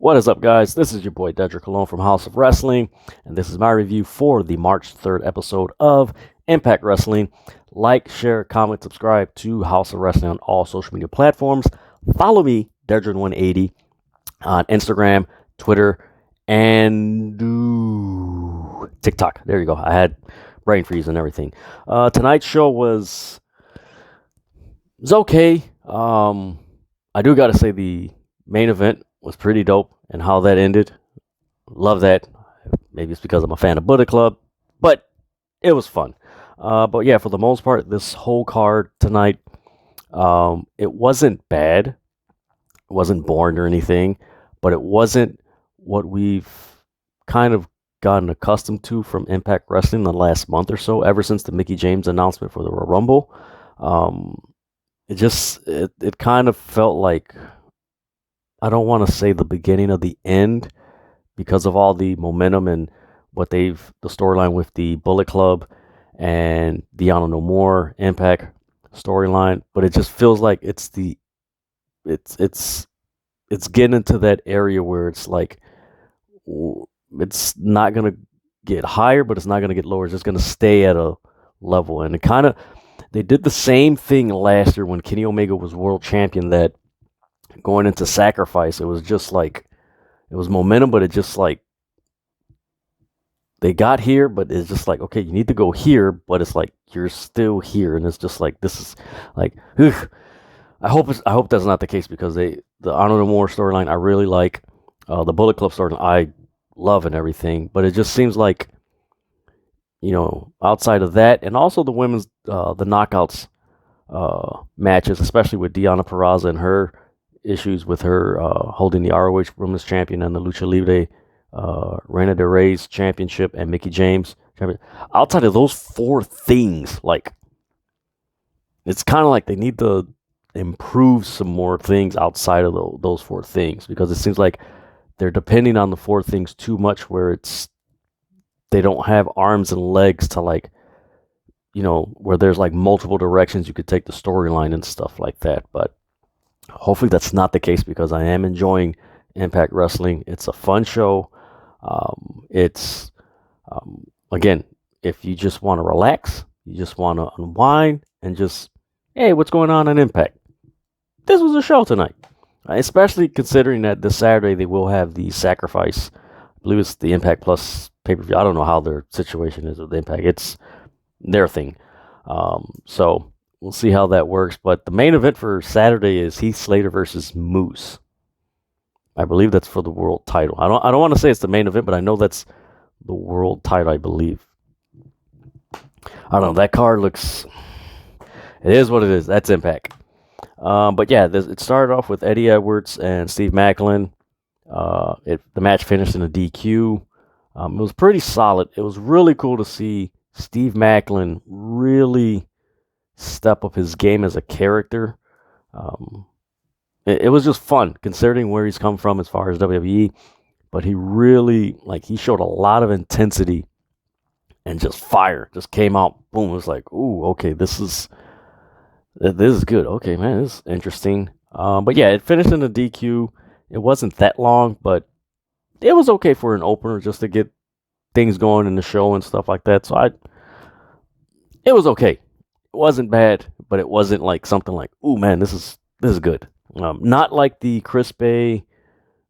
What is up, guys? This is your boy Dedrian Colon from House of Wrestling, and this is my review for the March 3rd episode of Impact Wrestling. Like, share, comment, subscribe to House of Wrestling on all social media platforms. Follow me, Dedrian180, on Instagram, Twitter, and TikTok. There you go. I had brain freeze and everything. Tonight's show was okay. I do got to say the main event was pretty dope, and how that ended, love that. Maybe it's because I'm a fan of Bullet Club, but it was fun. But yeah, for the most part, this whole card tonight, it wasn't bad. It wasn't boring or anything, but it wasn't what we've kind of gotten accustomed to from Impact Wrestling the last month or so, ever since the Mickie James announcement for the Royal Rumble. It kind of felt like, I don't want to say the beginning of the end because of all the momentum and the storyline with the Bullet Club and Deonna No More Impact storyline, but it just feels like it's getting into that area where it's like it's not gonna get higher, but it's not gonna get lower. It's just gonna stay at a level, and they did the same thing last year when Kenny Omega was world champion. That going into Sacrifice, it was just like, it was momentum, but it just like, they got here, but it's just like, okay, you need to go here, but it's like, you're still here, and it's just like, this is like, ugh. I hope that's not the case, because the Honor No More storyline I really like, the Bullet Club storyline I love and everything, but it just seems like, outside of that, and also the women's the knockouts matches, especially with Deonna Purrazzo and her issues with her holding the ROH Women's Champion and the Lucha Libre Reina de Reyes Championship and Mickie James Championship. Outside of those four things, like, it's kind of like they need to improve some more things outside of those four things, because it seems like they're depending on the four things too much, where they don't have arms and legs to, like, where there's like multiple directions you could take the storyline and stuff like that. But hopefully that's not the case, because I am enjoying Impact Wrestling. It's a fun show. Again, if you just want to relax, you just want to unwind and just, hey, what's going on in Impact? This was a show tonight. Especially considering that this Saturday they will have the Sacrifice. I believe it's the Impact Plus pay-per-view. I don't know how their situation is with Impact. It's their thing. So we'll see how that works. But the main event for Saturday is Heath Slater versus Moose. I believe that's for the world title. I don't want to say it's the main event, but I know that's the world title, I believe. I don't know. That card looks... It is what it is. That's Impact. But yeah, it started off with Eddie Edwards and Steve Macklin. The match finished in a DQ. It was pretty solid. It was really cool to see Steve Macklin really step up his game as a character. It was just fun, considering where he's come from as far as WWE. But he really, he showed a lot of intensity and just fire. Just came out, boom. It was like, ooh, okay, this is good. Okay, man, this is interesting. But yeah, it finished in a DQ. It wasn't that long, but it was okay for an opener, just to get things going in the show and stuff like that. So it was okay. It wasn't bad, but it wasn't like something like, ooh, man, this is good. Not like the Chris Bay,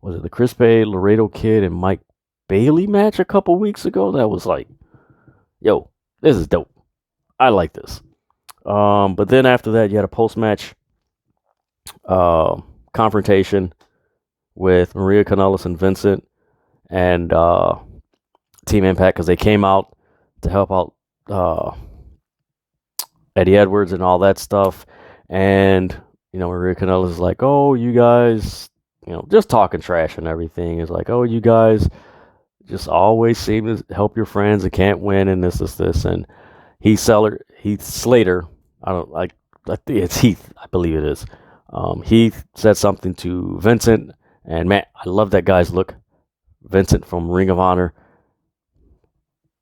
Laredo Kid and Mike Bailey match a couple weeks ago. That was like, yo, this is dope. I like this. But then after that, you had a post-match confrontation with Maria Kanellis and Vincent and Team Impact, because they came out to help out Eddie Edwards and all that stuff. And Maria Kanellis is like, oh, you guys, just talking trash and everything. It's like, oh, you guys just always seem to help your friends and can't win, and this. And Heath Slater, I think it's Heath, I believe it is. Heath said something to Vincent, and man, I love that guy's look. Vincent from Ring of Honor.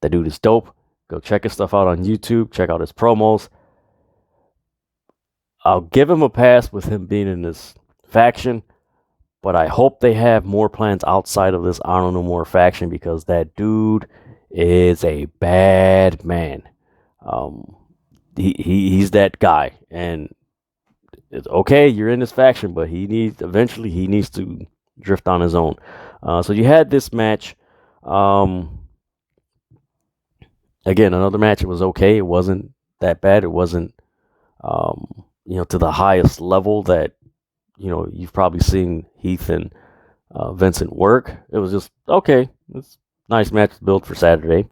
That dude is dope. Go check his stuff out on YouTube. Check out his promos. I'll give him a pass with him being in this faction, but I hope they have more plans outside of this Honor No More faction, because that dude is a bad man. He's that guy, and it's okay, you're in this faction, but he needs to drift on his own. So you had this match. Again, another match. It was okay. It wasn't that bad. It wasn't to the highest level that you've probably seen Heath and Vincent work. It was just okay. It's a nice match to build for Saturday.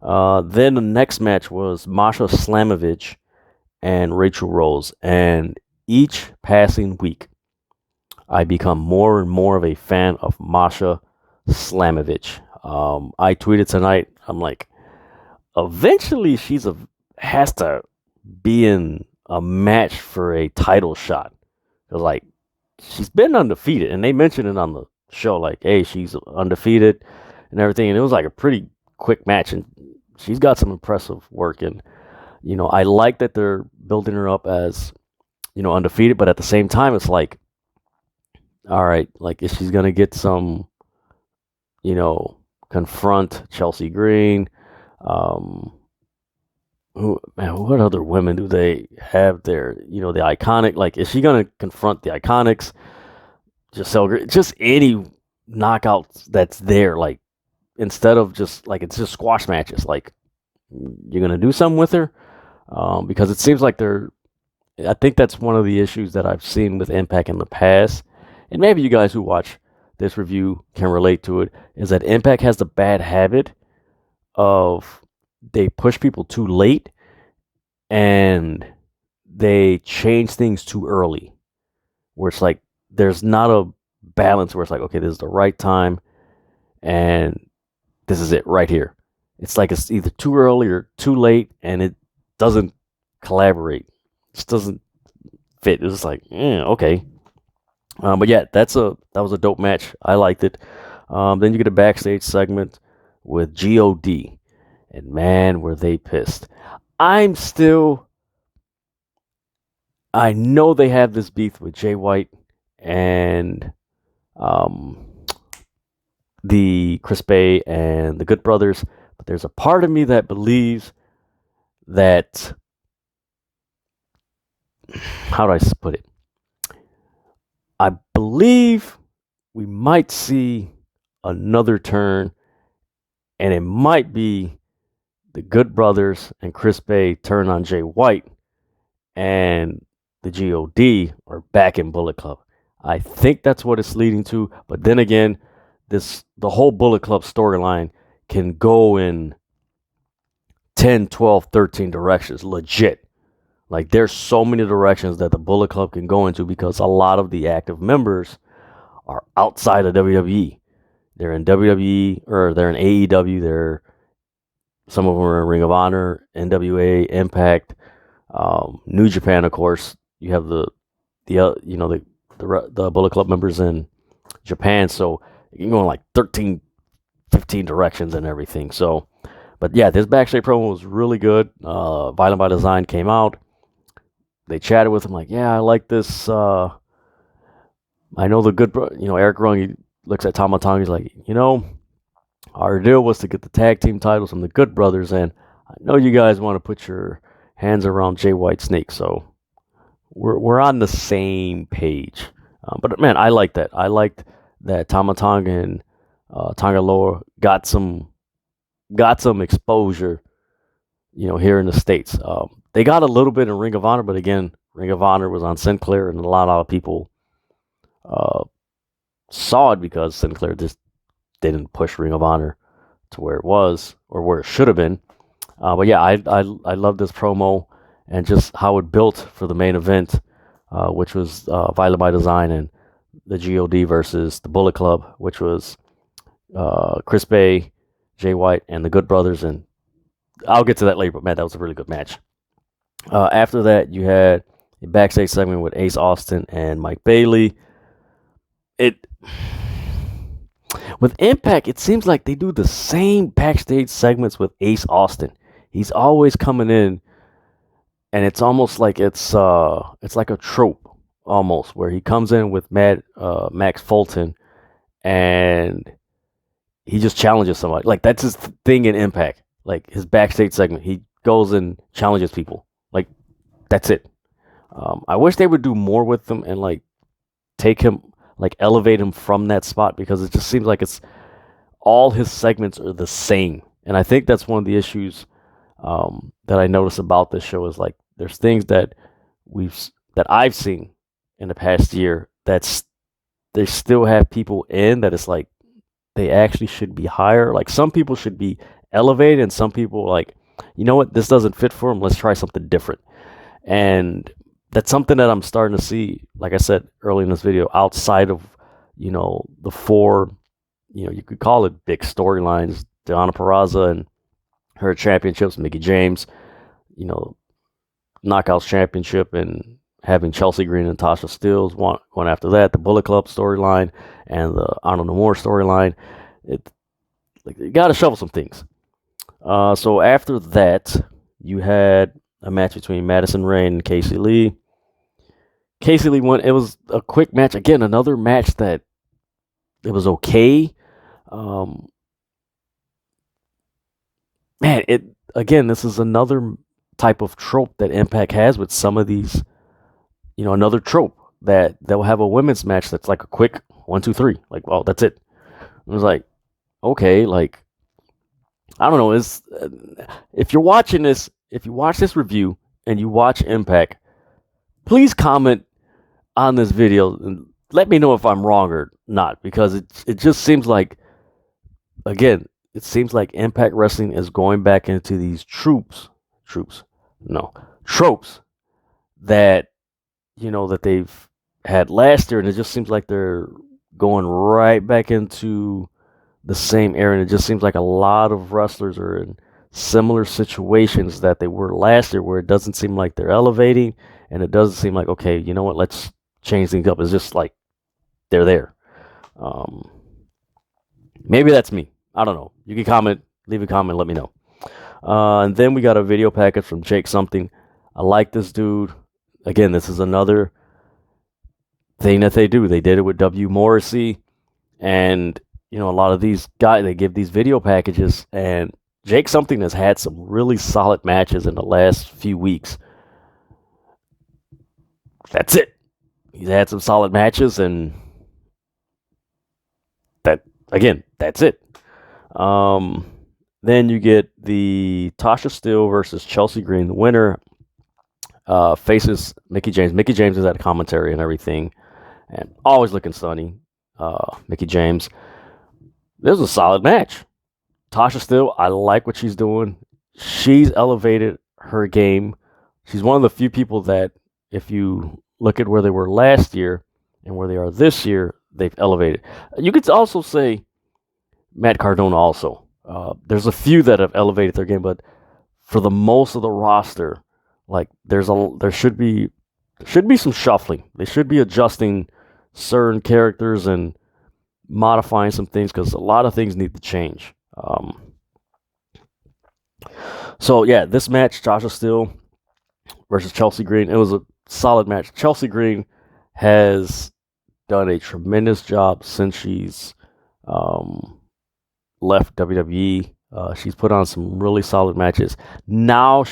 Then the next match was Masha Slamovich and Rachel Rose, and each passing week, I become more and more of a fan of Masha Slamovich. I tweeted tonight, I'm like, eventually has to be in a match for a title shot. Because, like, she's been undefeated, and they mentioned it on the show, like, hey, she's undefeated and everything, and it was like a pretty quick match, and she's got some impressive work, and I like that they're building her up as undefeated, but at the same time, it's like, all right, like, if she's gonna get some, confront Chelsea Green, what other women do they have there? The Iconic, like, is she gonna confront the Iconics? Just any knockouts that's there, like, instead of just like it's just squash matches, like, you're gonna do something with her, because it seems like I think that's one of the issues that I've seen with Impact in the past, and maybe you guys who watch this review can relate to it, is that Impact has the bad habit of they push people too late and they change things too early, where it's like there's not a balance where it's like, okay, this is the right time and this is it right here. It's like it's either too early or too late, and it doesn't collaborate. It just doesn't fit. It's just like, okay. But yeah, that was a dope match. I liked it. Then you get a backstage segment with God, and man, were they pissed. I know they have this beef with Jay White and the Chris Bay and the Good Brothers, but there's a part of me that believes that, how do I put it? I believe we might see another turn, and it might be the Good Brothers and Chris Bay turn on Jay White, and the God are back in Bullet Club. I think that's what it's leading to, but then again, the whole Bullet Club storyline can go in 10, 12, 13 directions, legit. Like, there's so many directions that the Bullet Club can go into, because a lot of the active members are outside of WWE. They're in WWE, or they're in AEW. Some of them are in Ring of Honor, NWA, Impact, New Japan, of course. You have the Bullet Club members in Japan, so you can go in like 13, 15 directions and everything. So, but yeah, this backstage promo was really good. Violent by Design came out. They chatted with him, like, yeah, I like this. I know the Good, Eric Rowan, he looks at Tama Tonga, he's like, our deal was to get the tag team titles from the Good Brothers, and I know you guys want to put your hands around Jay White Snake, so we're on the same page. But man, I like that. I liked that Tama Tonga and Tonga Loa got some exposure, here in the States. They got a little bit in Ring of Honor, but again, Ring of Honor was on Sinclair, and a lot of people saw it because Sinclair just didn't push Ring of Honor to where it was, or where it should have been. But yeah, I love this promo and just how it built for the main event, which was Violent by Design and the God versus the Bullet Club, which was Chris Bay, Jay White, and the Good Brothers. And I'll get to that later, but man, that was a really good match. After that, you had a backstage segment with Ace Austin and Mike Bailey. With Impact, it seems like they do the same backstage segments with Ace Austin. He's always coming in, and it's almost like it's like a trope. almost, where he comes in with Max Fulton and he just challenges somebody. Like, that's his thing in Impact. Like, his backstage segment, he goes and challenges people. Like, that's it. I wish they would do more with him and like take him, like elevate him from that spot, because it just seems like it's all his segments are the same. And I think that's one of the issues that I notice about this show is like there's things that I've seen in the past year that's they still have people in that it's like they actually should be higher. Like, some people should be elevated and some people like, you know what, this doesn't fit for them. Let's try something different. And that's something that I'm starting to see, like I said early in this video, outside of, the four, you could call it big storylines, Deonna Purrazzo and her championships, Mickie James, Knockouts championship, and having Chelsea Green and Tasha Steelz one after that, the Bullet Club storyline and the Arnold Moore storyline. You got to shovel some things. So after that, you had a match between Madison Rayne and Casey Lee. Casey Lee won. It was a quick match. Again, another match that it was okay. This is another type of trope that Impact has with some of these. Another trope that they'll have a women's match that's like a quick 1, 2, 3. Like, well, that's it. It was like, okay, like, I don't know. If you're watching this, if you watch this review and you watch Impact, please comment on this video and let me know if I'm wrong or not, because it just seems like, again, it seems like Impact Wrestling is going back into these tropes that, that they've had last year, and it just seems like they're going right back into the same area. And it just seems like a lot of wrestlers are in similar situations that they were last year, where it doesn't seem like they're elevating, and it doesn't seem like, okay, you know what, let's change things up. It's just like they're there. Maybe that's me. I don't know. You can leave a comment, let me know. And then we got a video package from Jake Something. I like this dude. Again, this is another thing that they do. They did it with W. Morrissey, and a lot of these guys, they give these video packages, and Jake Something has had some really solid matches in the last few weeks. That's it. He's had some solid matches, and that's it. Then you get the Tasha Steelz versus Chelsea Green. The winner faces Mickie James. Mickie James is at commentary and everything, and always looking sunny. Mickie James. This was a solid match. Tasha Steelz, I like what she's doing. She's elevated her game. She's one of the few people that, if you look at where they were last year and where they are this year, they've elevated. You could also say Matt Cardona also. There's a few that have elevated their game, but for the most of the roster, like there should be some shuffling. They should be adjusting certain characters and modifying some things, because a lot of things need to change. So yeah, this match, Tasha Steelz versus Chelsea Green, it was a solid match. Chelsea Green has done a tremendous job since she's left WWE. She's put on some really solid matches. Now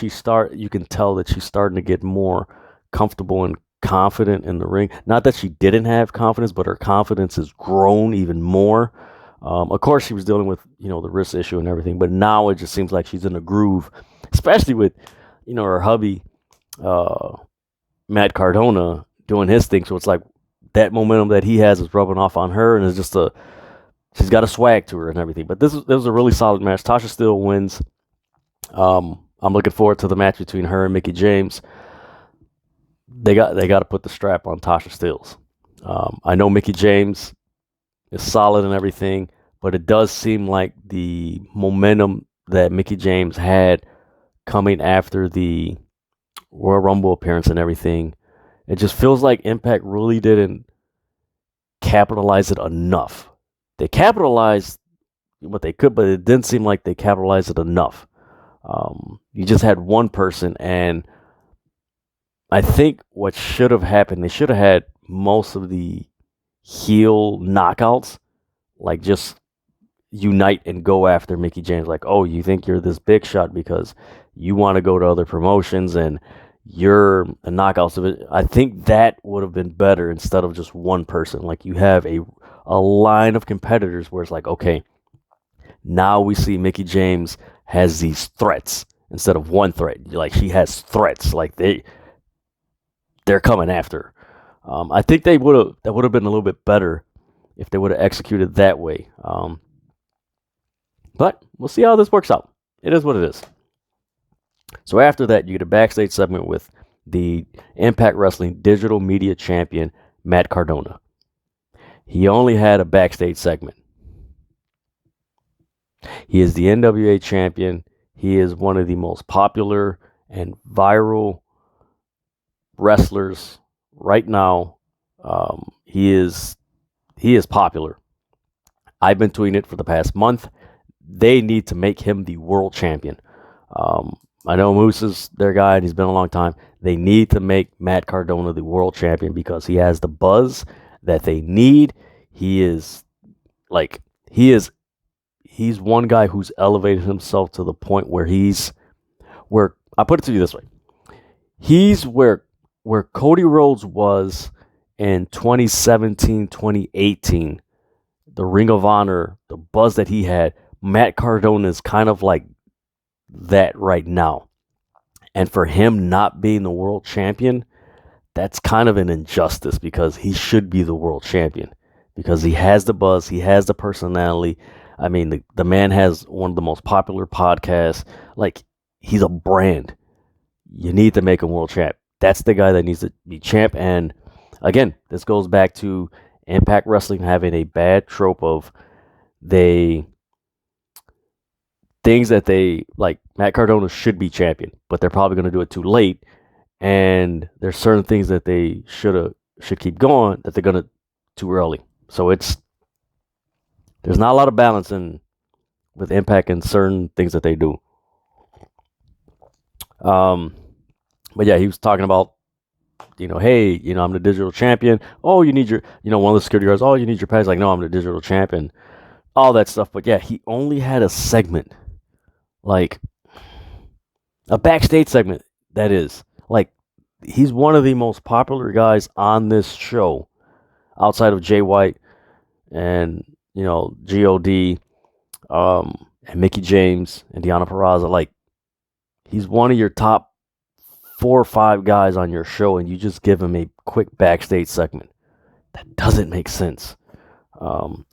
you can tell that she's starting to get more comfortable and confident in the ring. Not that she didn't have confidence, but her confidence has grown even more. Of course, she was dealing with, the wrist issue and everything, but now it just seems like she's in a groove, especially with, her hubby, Matt Cardona, doing his thing. So it's like that momentum that he has is rubbing off on her, and it's just she's got a swag to her and everything. But this was a really solid match. Tasha Steelz wins. I'm looking forward to the match between her and Mickie James. They got to put the strap on Tasha Steelz. I know Mickie James is solid and everything, but it does seem like the momentum that Mickie James had coming after the Royal Rumble appearance and everything, it just feels like Impact really didn't capitalize it enough. They capitalized what they could, but it didn't seem like they capitalized it enough. You just had one person, and I think what should have happened, they should have had most of the heel knockouts, like just unite and go after Mickie James. Like, oh, you think you're this big shot because you want to go to other promotions and you're the knockouts of it. I think that would have been better instead of just one person. Like, you have a line of competitors where it's like, okay, now we see Mickie James has these threats instead of one threat. Like, she has threats. Like, they're coming after her. I think that would have been a little bit better if they would have executed that way. But we'll see how this works out. It is what it is. So after that, you get a backstage segment with the Impact Wrestling Digital Media Champion, Matt Cardona. He only had a backstage segment. He is the NWA champion. He is one of the most popular and viral wrestlers right now. He is popular. I've been tweeting it for the past month. They need to make him the world champion. I know Moose is their guy, and he's been a long time. They need to make Matt Cardona the world champion because he has the buzz that they need. He's one guy who's elevated himself to the point where I put it to you this way. He's where Cody Rhodes was in 2017, 2018. The Ring of Honor, the buzz that he had, Matt Cardona is kind of like that right now. And for him not being the world champion, that's kind of an injustice because he should be the world champion because he has the buzz, he has the personality. I mean, the man has one of the most popular podcasts. Like, he's a brand. You need to make him world champ. That's the guy that needs to be champ. And again, this goes back to Impact Wrestling having a bad trope of things that they like. Matt Cardona should be champion, but they're probably going to do it too late. And there's certain things that they should keep going that they're going to too early. So there's not a lot of balance with Impact and certain things that they do. But yeah, he was talking about, hey, I'm the digital champion. Oh, you need your, one of the security guards. Oh, you need your pads. Like, no, I'm the digital champion. All that stuff. But yeah, he only had a segment, like a backstage segment. That is, like, he's one of the most popular guys on this show, outside of Jay White and God, and Mickie James and Deonna Purrazzo. Like, he's one of your top 4 or 5 guys on your show, and you just give him a quick backstage segment. That doesn't make sense.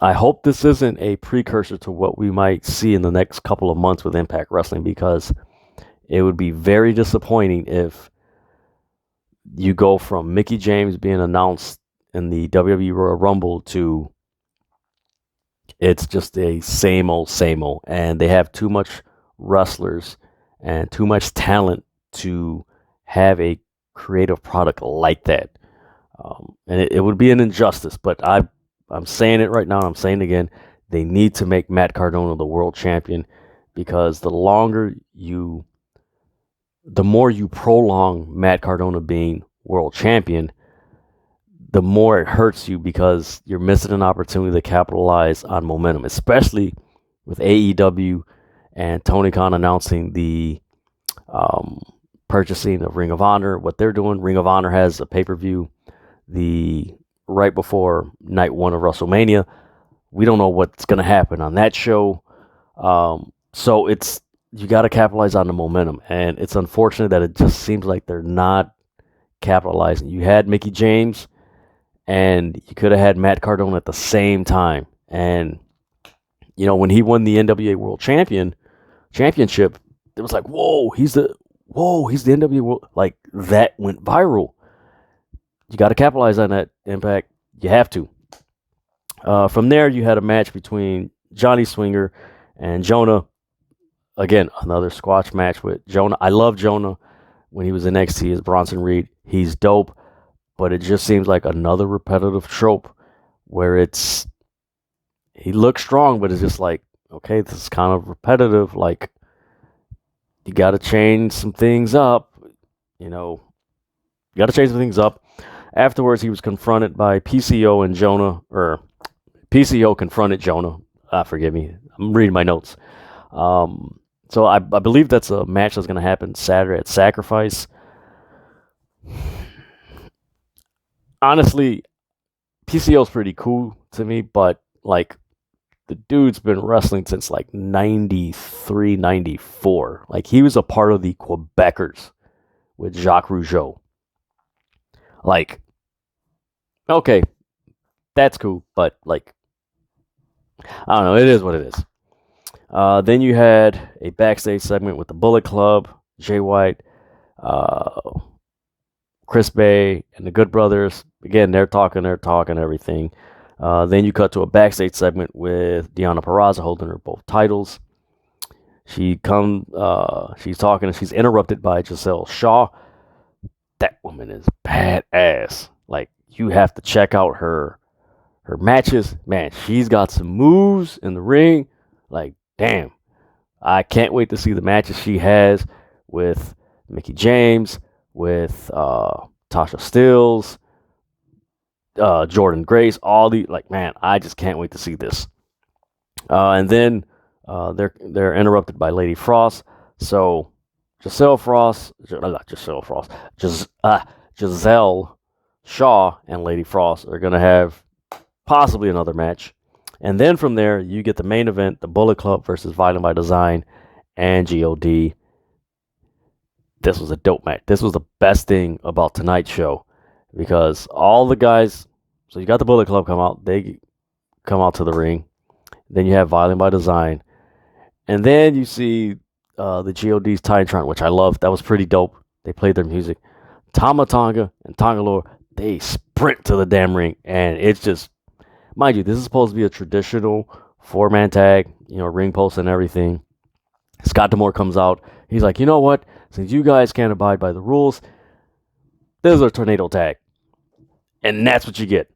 I hope this isn't a precursor to what we might see in the next couple of months with Impact Wrestling, because it would be very disappointing if you go from Mickie James being announced in the WWE Royal Rumble to it's just a same old, and they have too much wrestlers and too much talent to have a creative product like that. And it would be an injustice, but I'm saying it right now, and I'm saying it again, they need to make Matt Cardona the world champion, because the more you prolong Matt Cardona being world champion, the more it hurts you, because you're missing an opportunity to capitalize on momentum, especially with AEW and Tony Khan announcing the purchasing of Ring of Honor. What they're doing, Ring of Honor has a pay-per-view right before night 1 of WrestleMania. We don't know what's going to happen on that show. So you got to capitalize on the momentum, and it's unfortunate that it just seems like they're not capitalizing. You had Mickie James, and you could have had Matt Cardona at the same time. And when he won the NWA World Championship, it was like, whoa, he's the NWA World. Like, that went viral. You got to capitalize on that, Impact. You have to. From there, you had a match between Johnny Swinger and Jonah. Again, another squash match with Jonah. I love Jonah when he was in NXT as Bronson Reed. He's dope, but it just seems like another repetitive trope where he looks strong, but it's just like, okay, this is kind of repetitive. Like, you got to change some things up. got to change things up. Afterwards, he was confronted by PCO and Jonah, or PCO confronted Jonah. Forgive me, I'm reading my notes. So I believe that's a match that's going to happen Saturday at Sacrifice. Honestly, PCO's pretty cool to me, but like the dude's been wrestling since like 93, 94. Like he was a part of the Quebecers with Jacques Rougeau. Like, okay, that's cool, but like, I don't know, it is what it is. Then you had a backstage segment with the Bullet Club, Jay White, Chris Bay, and the Good Brothers. Again, they're talking everything. Then you cut to a backstage segment with Deonna Purrazzo holding her both titles. She's talking and she's interrupted by Giselle Shaw. That woman is badass. Like, you have to check out her matches. Man, she's got some moves in the ring. Like, damn. I can't wait to see the matches she has with Mickie James, with Tasha Steelz, Jordan Grace, all the, like, man, I just can't wait to see this. And then they're interrupted by Lady Frost. So Giselle Shaw and Lady Frost are gonna have possibly another match. And then from there, you get the main event, the Bullet Club versus Violent by Design and GOD. This was a dope match. This was the best thing about tonight's show, because all the guys, so you got the Bullet Club come out, they come out to the ring. Then you have Violent by Design. And then you see the GOD's Titantron, which I love. That was pretty dope. They played their music. Tama Tonga and Tonga Loa, they sprint to the damn ring. And it's just, mind you, this is supposed to be a traditional 4-man tag, ring post and everything. Scott D'Amore comes out. He's like, you know what? Since you guys can't abide by the rules, this is a tornado tag. And that's what you get.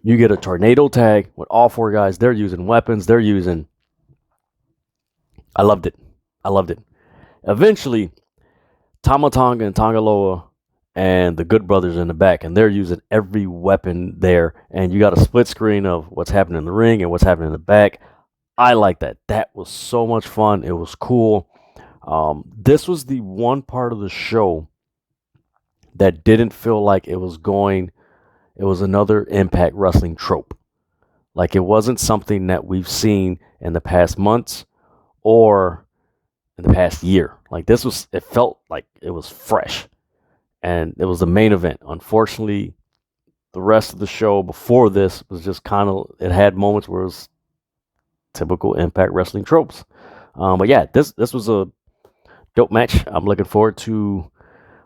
You get a tornado tag with all 4 guys. They're using weapons. I loved it. Eventually, Tama Tonga and Tonga Loa and the Good Brothers in the back, and they're using every weapon there. And you got a split screen of what's happening in the ring and what's happening in the back. I like that. That was so much fun. It was cool. This was the one part of the show that didn't feel like it was another Impact Wrestling trope. Like, it wasn't something that we've seen in the past months or in the past year. Like, it felt like it was fresh. And it was the main event. Unfortunately, the rest of the show before this was just it had moments where it was typical Impact Wrestling tropes. But yeah, this was a dope match. I'm looking forward to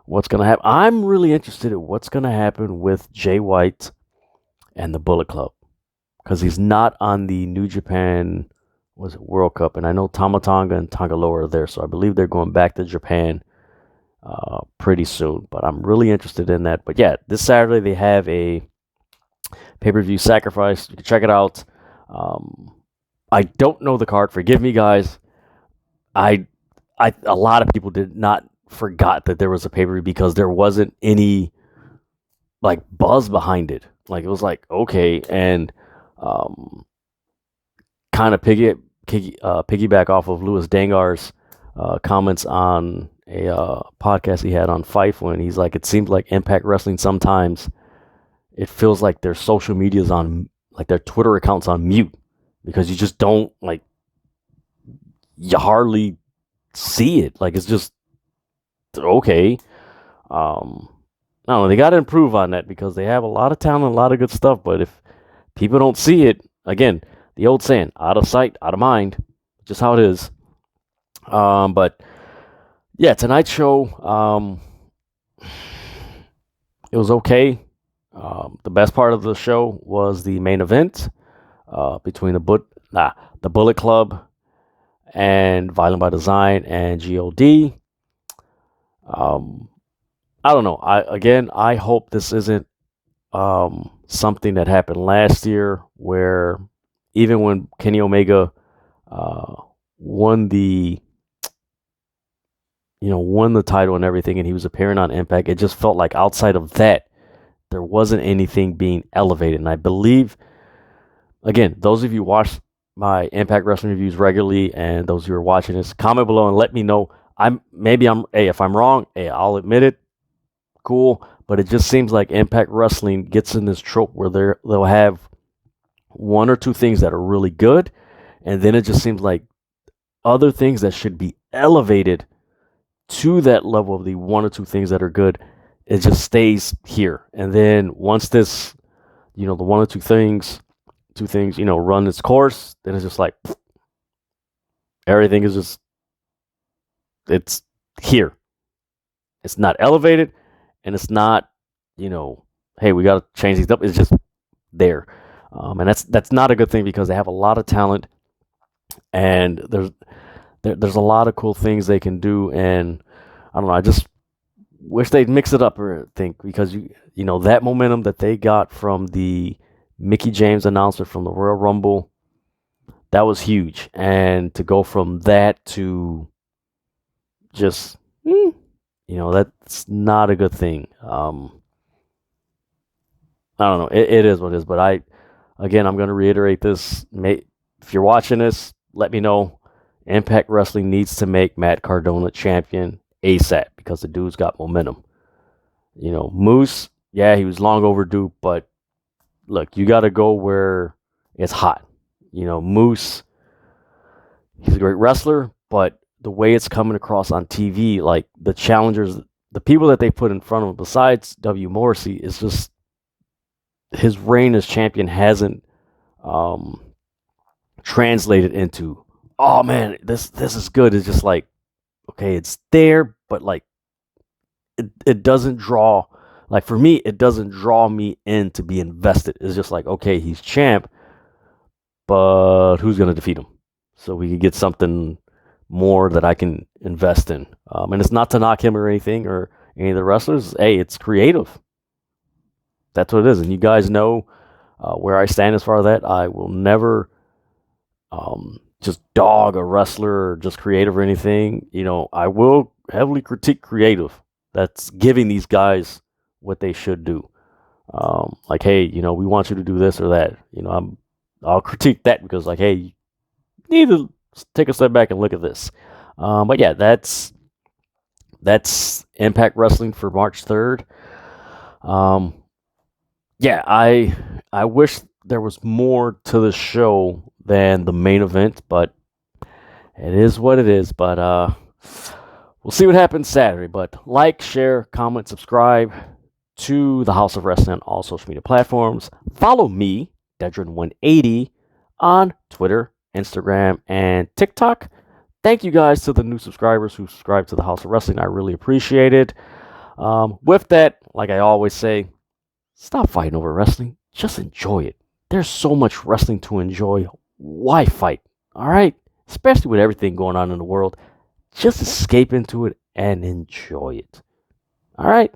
what's going to happen. I'm really interested in what's going to happen with Jay White and the Bullet Club, because he's not on the New Japan World Cup, and I know Tama Tonga and Tonga Loa are there, so I believe they're going back to Japan pretty soon. But I'm really interested in that. But yeah, this Saturday they have a pay-per-view Sacrifice. You can check it out. I don't know the card. Forgive me, guys. A lot of people did not forgot that there was a pay-per-view because there wasn't any like buzz behind it. Like, it was like, okay, and kind of piggyback off of Louis Dangar's comments on a podcast he had on Fife, when he's like, it seems like Impact Wrestling sometimes it feels like their social media's on, like their Twitter accounts on mute, because you just don't, like, you hardly see it. Like, it's just okay. I don't know, they got to improve on that, because they have a lot of talent, a lot of good stuff, but if people don't see it, again, the old saying, out of sight, out of mind, just how it is. But yeah, tonight's show, it was okay. The best part of the show was the main event between the Bullet Club and Violent by Design and GOD. I don't know. I hope this isn't something that happened last year, where even when Kenny Omega won the won the title and everything, and he was appearing on Impact, it just felt like outside of that, there wasn't anything being elevated. And I believe, again, those of you watch my Impact Wrestling reviews regularly, and those who are watching this, comment below and let me know. If I'm wrong, I'll admit it. Cool, but it just seems like Impact Wrestling gets in this trope where they'll have one or two things that are really good, and then it just seems like other things that should be elevated to that level of the one or two things that are good, it just stays here. And then once this, the one or two things, run its course, then it's just like everything is just, it's here. It's not elevated, and it's not, hey, we got to change these up. It's just there. And that's not a good thing, because they have a lot of talent, and there's a lot of cool things they can do. And I don't know, I just wish they'd mix it up, or think, because that momentum that they got from the Mickie James announcement from the Royal Rumble, that was huge. And to go from that to just, that's not a good thing. I don't know. It is what it is. But I'm going to reiterate this. If you're watching this, let me know. Impact Wrestling needs to make Matt Cardona champion ASAP, because the dude's got momentum. Moose, yeah, he was long overdue, but look, you got to go where it's hot. Moose, he's a great wrestler, but the way it's coming across on TV, like the challengers, the people that they put in front of him, besides W. Morrissey, is just, his reign as champion hasn't translated into, oh man, this is good. It's just like, okay, it's there, but like it doesn't draw, like for me, it doesn't draw me in to be invested. It's just like, okay, he's champ, but who's going to defeat him? So we can get something more that I can invest in. And it's not to knock him or anything, or any of the wrestlers. Hey, it's creative. That's what it is. And you guys know where I stand as far as that. I will never just dog a wrestler or just creative or anything. I will heavily critique creative that's giving these guys what they should do. Like, hey, we want you to do this or that. I'll critique that, because like, hey, you need to take a step back and look at this. But yeah, that's Impact Wrestling for March 3rd. Yeah, I wish there was more to the show than the main event, but it is what it is. But we'll see what happens Saturday. But like, share, comment, subscribe to the House of Wrestling on all social media platforms. Follow me, Dedrian180, on Twitter, Instagram, and TikTok. Thank you guys to the new subscribers who subscribe to the House of Wrestling. I really appreciate it. With that, like I always say, stop fighting over wrestling. Just enjoy it. There's so much wrestling to enjoy. Why fight? All right? Especially with everything going on in the world. Just escape into it and enjoy it. All right?